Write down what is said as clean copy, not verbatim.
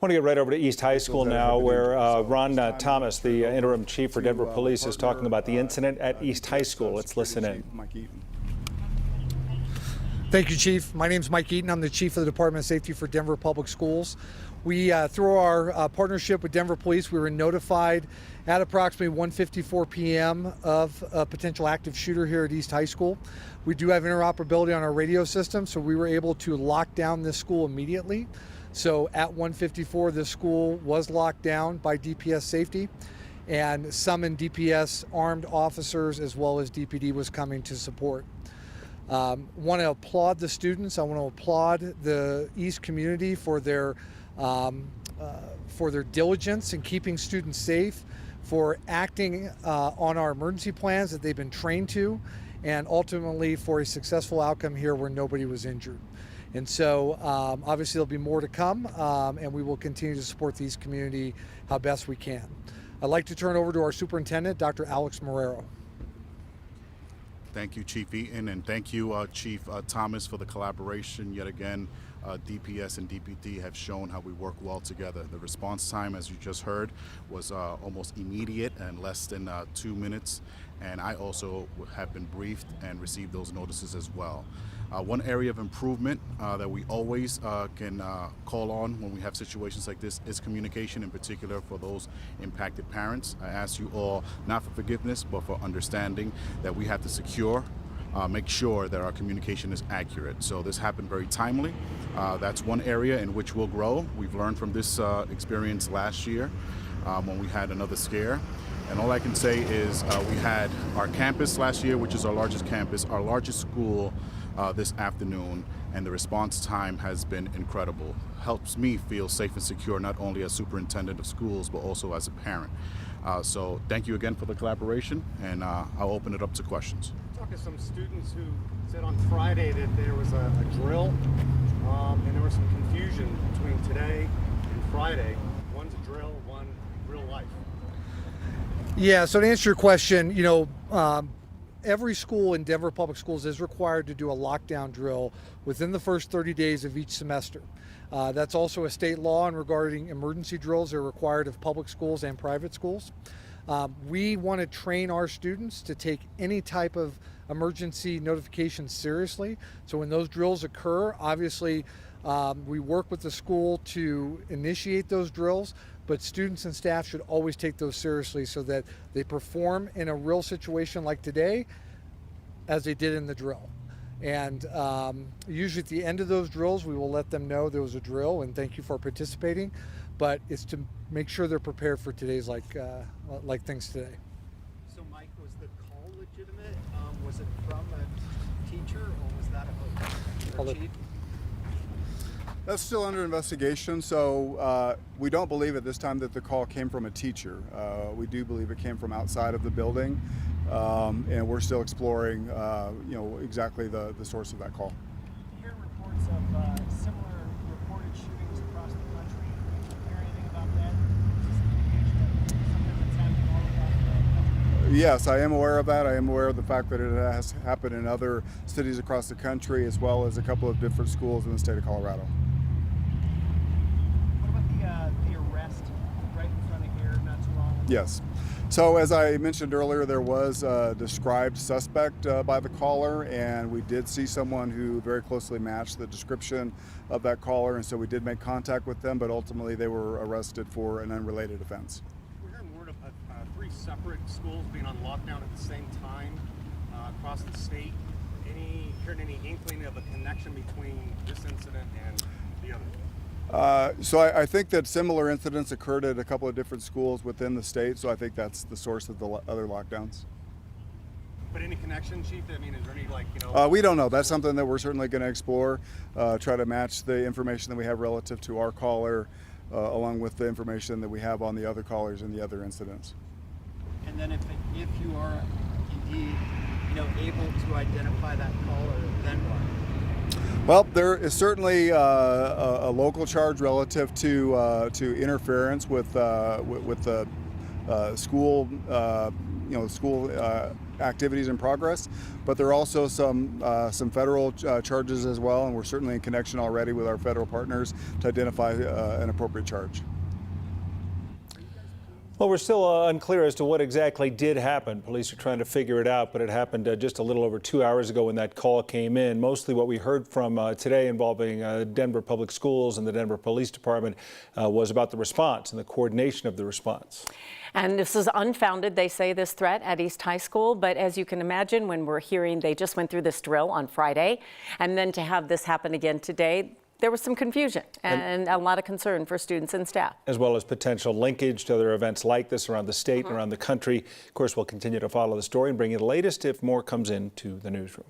Want to get right over to East High School now, where Ron Thomas, the interim chief for Denver Police, is talking about the incident at East High School. Let's listen in. Thank you, Chief. My name is Mike Eaton. I'm the Chief of the Department of Safety for Denver Public Schools. We, through our partnership with Denver Police, we were notified at approximately 1:54 p.m. of a potential active shooter here at East High School. We do have interoperability on our radio system, so we were able to lock down this school immediately. So at 1:54, this school was locked down by DPS safety, and summoned DPS armed officers as well as DPD was coming to support. Want to applaud the students. I want to applaud the East community for their diligence in keeping students safe, for acting on our emergency plans that they've been trained to, and ultimately for a successful outcome here where nobody was injured. And so obviously there'll be more to come, and we will continue to support the East community how best we can. I'd like to turn over to our superintendent, Dr. Alex Marrero. Thank you, Chief Eaton, and thank you, Chief Thomas, for the collaboration. Yet again, DPS and DPD have shown how we work well together. The response time, as you just heard, was almost immediate and less than 2 minutes. And I also have been briefed and received those notices as well. One area of improvement that we always can call on when we have situations like this is communication, in particular for those impacted parents. I ask you all, not for forgiveness, but for understanding that we have to make sure that our communication is accurate. So this happened very timely. That's one area in which we'll grow. We've learned from this experience last year when we had another scare. And all I can say is we had our campus last year, which is our largest campus, our largest school this afternoon, and the response time has been incredible. Helps me feel safe and secure, not only as superintendent of schools, but also as a parent. So thank you again for the collaboration, and I'll open it up to questions. Talking to some students who said on Friday that there was a drill, and there was some confusion between today and Friday. One's a drill, one real life. Yeah, so to answer your question, every school in Denver Public Schools is required to do a lockdown drill within the first 30 days of each semester. That's also a state law, and regarding emergency drills, they're required of public schools and private schools. We want to train our students to take any type of emergency notification seriously. So when those drills occur, obviously we work with the school to initiate those drills, but students and staff should always take those seriously so that they perform in a real situation like today as they did in the drill. And usually at the end of those drills, we will let them know there was a drill and thank you for participating, but it's to make sure they're prepared for today's like things today. So Mike, was the call legitimate? Was it from a teacher or was that a chief? That's still under investigation, so we don't believe at this time that the call came from a teacher. We do believe it came from outside of the building, and we're still exploring, exactly the source of that call. You hear reports of similar reported shootings across the country. Do you hear anything about that? Is this an indication of something that's happening all across the country? Yes, I am aware of that. I am aware of the fact that it has happened in other cities across the country, as well as a couple of different schools in the state of Colorado. The arrest right in front of here not too long ago? Yes. So as I mentioned earlier, there was a described suspect by the caller, and we did see someone who very closely matched the description of that caller, and so we did make contact with them, but ultimately they were arrested for an unrelated offense. We're hearing word of 3 separate schools being on lockdown at the same time across the state. Heard any inkling of a connection between this incident and the other? So I think that similar incidents occurred at a couple of different schools within the state, so I think that's the source of the other lockdowns. But any connection, Chief? I mean, is there any we don't know. That's something that we're certainly going to explore, try to match the information that we have relative to our caller, along with the information that we have on the other callers and the other incidents. And then if you are indeed able to identify that caller, then what? Well, there is certainly a local charge relative to interference with the school, school activities in progress, but there are also some federal charges as well, and we're certainly in connection already with our federal partners to identify an appropriate charge. Well, we're still unclear as to what exactly did happen. Police are trying to figure it out, but it happened just a little over 2 hours ago when that call came in. Mostly what we heard from today involving Denver Public Schools and the Denver Police Department was about the response and the coordination of the response. And this is unfounded, they say, this threat at East High School. But as you can imagine, when we're hearing they just went through this drill on Friday, and then to have this happen again today, there was some confusion and a lot of concern for students and staff. As well as potential linkage to other events like this around the state and around the country. Of course, we'll continue to follow the story and bring you the latest if more comes into the newsroom.